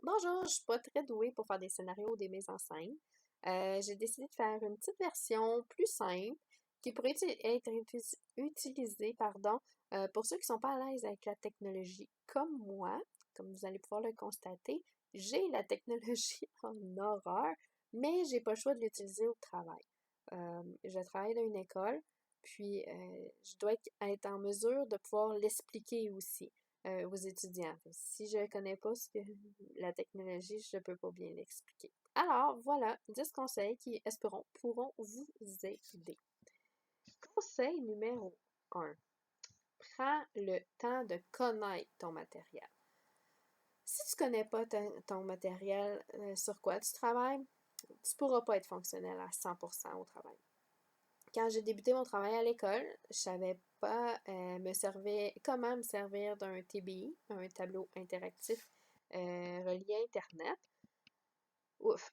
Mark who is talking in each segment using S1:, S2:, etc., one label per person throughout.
S1: Bonjour, je suis pas très douée pour faire des scénarios ou des mises en scène. J'ai décidé de faire une petite version plus simple qui pourrait être utilisée, pour ceux qui sont pas à l'aise avec la technologie. Comme moi, comme vous allez pouvoir le constater, j'ai la technologie en horreur, mais j'ai pas le choix de l'utiliser au travail. Je travaille dans une école, puis je dois être en mesure de pouvoir l'expliquer aussi aux étudiants. Si je ne connais pas la technologie, je ne peux pas bien l'expliquer. Alors, voilà 10 conseils qui, espérons, pourront vous aider. Conseil numéro 1. Prends le temps de connaître ton matériel. Si tu ne connais pas ton matériel sur quoi tu travailles, tu ne pourras pas être fonctionnel à 100% au travail. Quand j'ai débuté mon travail à l'école, je savais pas comment me servir d'un TBI, un tableau interactif relié à Internet. Ouf!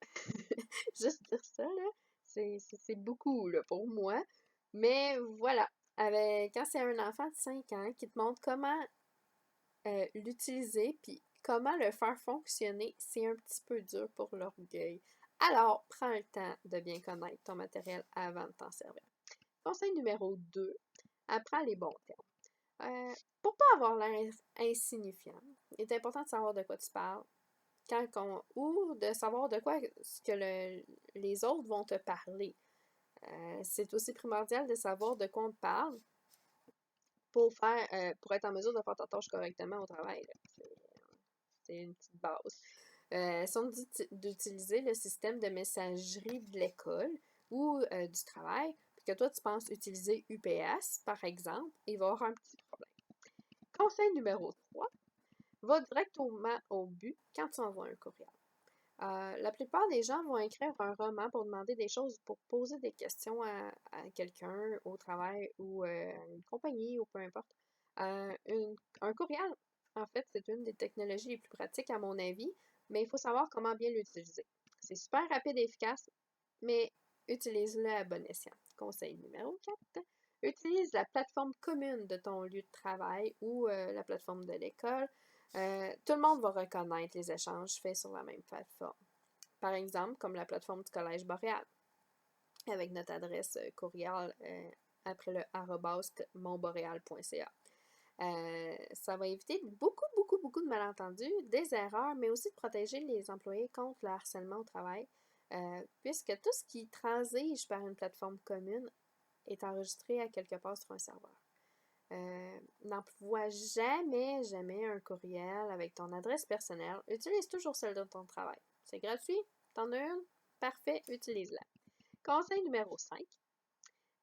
S1: Juste dire ça, là, c'est beaucoup là, pour moi. Mais voilà, quand c'est un enfant de 5 ans qui te montre comment l'utiliser, puis comment le faire fonctionner, c'est un petit peu dur pour l'orgueil. Alors, prends le temps de bien connaître ton matériel avant de t'en servir. Conseil numéro 2, apprends les bons termes. Pour pas avoir l'air insignifiant, il est important de savoir de quoi tu parles ou de savoir de quoi les autres vont te parler. C'est aussi primordial de savoir de quoi on te parle pour être en mesure de faire ta tâche correctement au travail. C'est une petite base. Sont d'utiliser le système de messagerie de l'école ou du travail, puis que toi, tu penses utiliser UPS, par exemple, il va y avoir un petit problème. Conseil numéro 3, va directement au but quand tu envoies un courriel. La plupart des gens vont écrire un roman pour demander des choses, pour poser des questions à quelqu'un au travail ou à une compagnie ou peu importe. Un courriel, en fait, c'est une des technologies les plus pratiques à mon avis, mais il faut savoir comment bien l'utiliser. C'est super rapide et efficace, mais utilise-le à bon escient. Conseil numéro 4. Utilise la plateforme commune de ton lieu de travail ou la plateforme de l'école. Tout le monde va reconnaître les échanges faits sur la même plateforme. Par exemple, comme la plateforme du Collège Boréal, avec notre adresse courriel après le arobase montboréal.ca. Ça va éviter beaucoup de malentendus, des erreurs, mais aussi de protéger les employés contre le harcèlement au travail, puisque tout ce qui transige par une plateforme commune est enregistré à quelque part sur un serveur. N'envoie jamais un courriel avec ton adresse personnelle. Utilise toujours celle de ton travail. C'est gratuit? T'en as une? Parfait, utilise-la. Conseil numéro 5.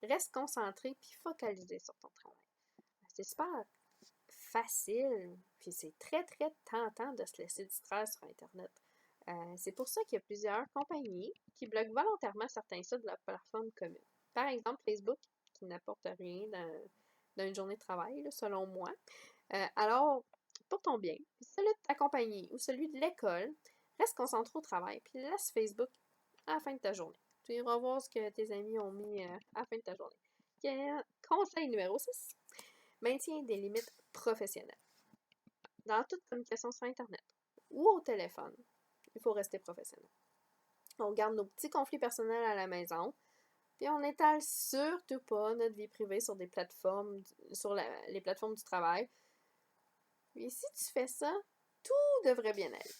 S1: Reste concentré puis focalisé sur ton travail. C'est super facile, puis c'est très tentant de se laisser distraire sur Internet. C'est pour ça qu'il y a plusieurs compagnies qui bloquent volontairement certains sites de la plateforme commune. Par exemple, Facebook, qui n'apporte rien dans une journée de travail, là, selon moi. Alors, pour ton bien, celui de ta compagnie ou celui de l'école, reste concentré au travail, puis laisse Facebook à la fin de ta journée. Tu iras voir ce que tes amis ont mis à la fin de ta journée. Conseil numéro 6. Maintiens des limites professionnelles. Dans toute communication sur Internet ou au téléphone, il faut rester professionnel. On garde nos petits conflits personnels à la maison, puis on n'étale surtout pas notre vie privée sur des plateformes, les plateformes du travail. Et si tu fais ça, tout devrait bien aller.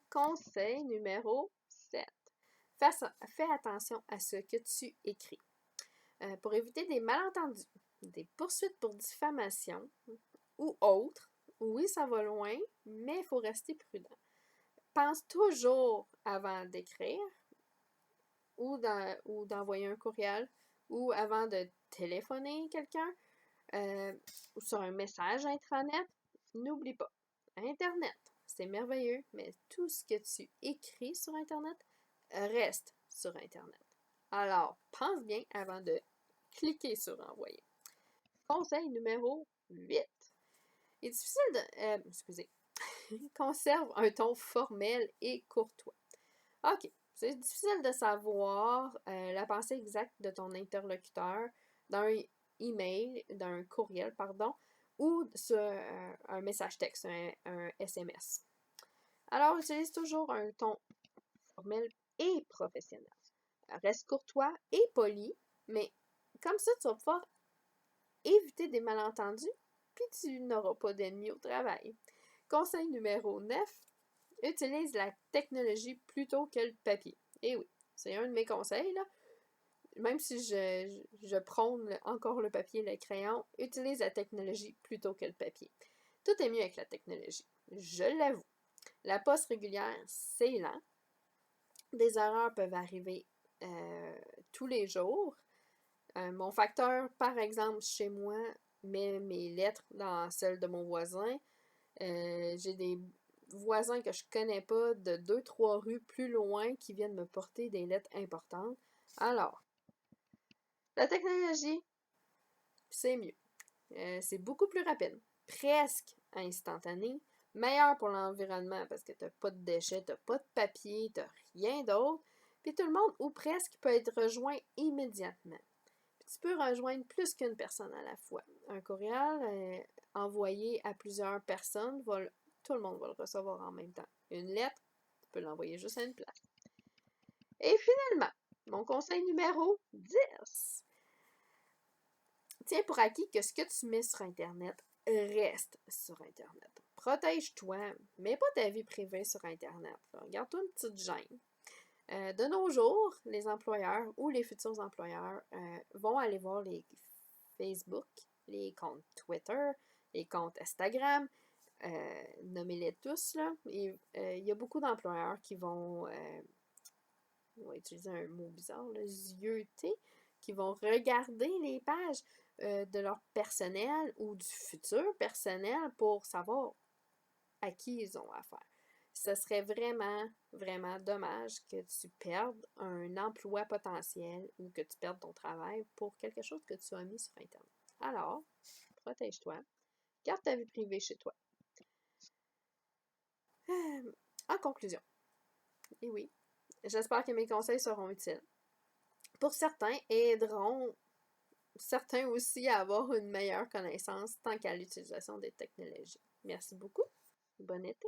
S1: Conseil numéro 7. Fais attention à ce que tu écris. Pour éviter des malentendus, des poursuites pour diffamation ou autres, oui, ça va loin, mais il faut rester prudent. Pense toujours avant d'écrire ou d'envoyer un courriel ou avant de téléphoner quelqu'un ou sur un message intranet. N'oublie pas, Internet, c'est merveilleux, mais tout ce que tu écris sur Internet reste sur Internet. Alors, pense bien avant de cliquer sur envoyer. Conseil numéro 8. Il est difficile de... excusez. Conserve un ton formel et courtois. OK. C'est difficile de savoir la pensée exacte de ton interlocuteur d'un d'un courriel, pardon, ou sur un message texte, un SMS. Alors, utilise toujours un ton formel et professionnel. Reste courtois et poli, mais comme ça, tu vas pouvoir éviter des malentendus, puis tu n'auras pas d'ennemis au travail. Conseil numéro 9, utilise la technologie plutôt que le papier. Et oui, c'est un de mes conseils, là. Même si je prône encore le papier et le crayon, utilise la technologie plutôt que le papier. Tout est mieux avec la technologie, je l'avoue. La poste régulière, c'est lent. Des erreurs peuvent arriver tous les jours. Mon facteur, par exemple, chez moi, met mes lettres dans celles de mon voisin. J'ai des voisins que je connais pas de 2-3 rues plus loin qui viennent me porter des lettres importantes. Alors, la technologie, c'est mieux. C'est beaucoup plus rapide, presque instantané, meilleur pour l'environnement parce que t'as pas de déchets, t'as pas de papier, t'as rien d'autre. Puis tout le monde, ou presque, peut être rejoint immédiatement. Puis tu peux rejoindre plus qu'une personne à la fois. Un courriel envoyé à plusieurs personnes, tout le monde va le recevoir en même temps. Une lettre, tu peux l'envoyer juste à une place. Et finalement, mon conseil numéro 10. Tiens pour acquis que ce que tu mets sur Internet reste sur Internet. Protège-toi, mets pas ta vie privée sur Internet. Garde-toi une petite gêne. De nos jours, les employeurs ou les futurs employeurs vont aller voir les Facebook, les comptes Twitter, les comptes Instagram, nommez-les tous, là. Il y a beaucoup d'employeurs qui vont, on va utiliser un mot bizarre, là, zioter, qui vont regarder les pages de leur personnel ou du futur personnel pour savoir à qui ils ont affaire. Ce serait vraiment, vraiment dommage que tu perdes un emploi potentiel ou que tu perdes ton travail pour quelque chose que tu as mis sur Internet. Alors, protège-toi. Garde ta vie privée chez toi. En conclusion, et oui, j'espère que mes conseils seront utiles. Pour certains, aideront certains aussi à avoir une meilleure connaissance tant qu'à l'utilisation des technologies. Merci beaucoup. Bon été.